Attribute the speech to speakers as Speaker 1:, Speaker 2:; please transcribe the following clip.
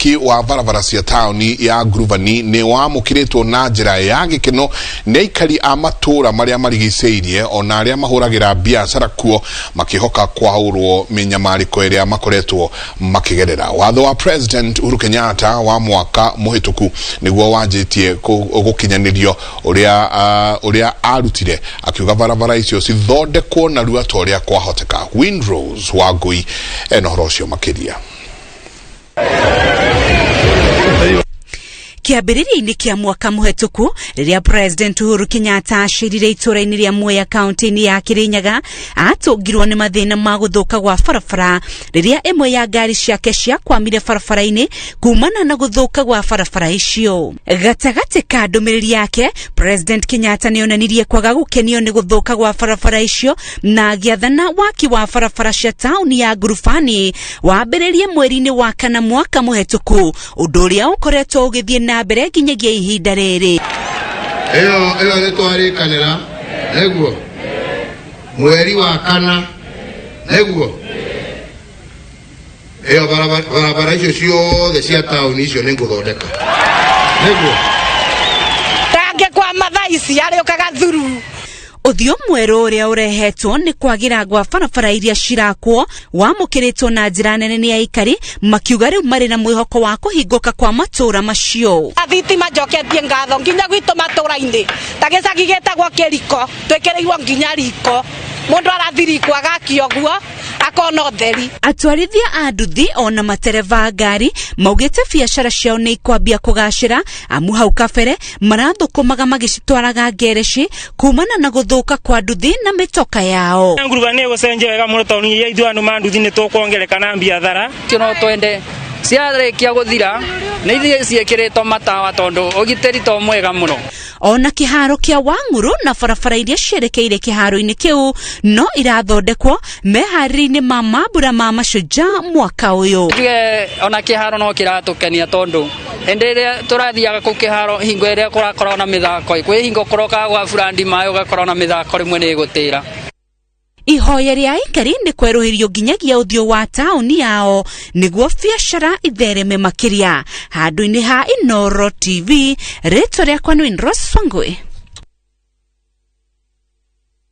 Speaker 1: waki wa barabara cia tauni ya Gruvani ni wamukiritwo na njira ya gikeno ni aikari a matura maria marigiceirie ona aria mahuragira biacara kuo makihoka kwaurwo minyamariko iria makoretwo makigerera. Watho wa President Uhuru Kenyatta wa mwaka muhituku niguo wanjitie gukinyanirio uria arutire akiuga barabara icio cithondekwo na rua toria kwahoteka. Windrose Wang'uru enohoro cio makiria.
Speaker 2: Kiambĩrĩria-inĩ kia mwaka muhituku riria President Uhuru Kenyatta acirire itura-inĩ ria Mwea kaunti-inĩ ya Kirinyaga atungirwo ni mathina ma guthuka gwa barabara riria imwe ya ngari ciake ciakwamire barabara-inĩ kumana na guthuka gwa barabara icio. Gatagati ka ndũmĩrĩri yake, President Kenyatta nĩonanirie kwaga gukenio ni guthuka gwa barabara icio na agĩathana waki wa barabara cia tauni ya Gruvani wambĩrĩrie mweri-inĩ wa kana mwaka muhituku, ũndũ ũrĩa ũkoretwo ũgĩthiĩ na mbere nginyagia ihinda rĩrĩ.
Speaker 3: Ĩyo nĩ twarĩkanĩra nĩguo mweri wa kana nĩguo ĩyo barabara icio ciothe cia tauni icio nĩ ngũthondeka nĩguo tangĩkwa mathaa ici arĩũkaga thuru.
Speaker 2: Uthio mweru uria urehetwo ni kwagira gwa barabara iria cirakwo wamukiritwo na njira nene ni aikari makiuga riu mari na mwihoko wa kuhinguka kwa matura macio.
Speaker 4: Thitima njoketie ngatho nginya gwitu matura-ini tagicagi getagwo Kiriko twekereirwo nginya riko mundu arathirikwo agakio guo akona utheri.
Speaker 2: Atwarithia a nduthi ona matereva ngari maugite biacara ciao ni ikwambia kugacira amu hau kabere marathukumaga magicitwaraga ngereci kumana na guthuka kwa nduthi na mitoka yao.
Speaker 5: Nguruga ni gucenje wega muno tauni ya ithuanu ma nduthi ni tukwongerekana biathara kino twende ciarĩkia guthira ni ithie ciĩkĩrĩtwo matawa tondu ugitĩri to mwega muno.
Speaker 2: Ona kiharo kia Wang'uru na barabara iria cierekeire kiharo-inĩ kiu no irathondekwo meharĩrĩinĩ ma mambura ma mashujaa mwaka uyu.
Speaker 5: Ona kiharo no kiratukenia tondu hĩndĩ ĩrĩa turathiaga ku kiharo hingo ĩrĩa kũrakorwo na mĩthako kwĩ hingo kũroka gwa burandi mayo gakorwo na mĩthako rĩmwe nĩ gũtĩra.
Speaker 2: Ihoya ria aikari ni kweruhirio nginyagia uthio wa tauni yao niguo biacara ithereme makiria. Handu-inĩ ha Inooro TV, rĩtwa rĩakwa nĩ Windrose Wang'uru.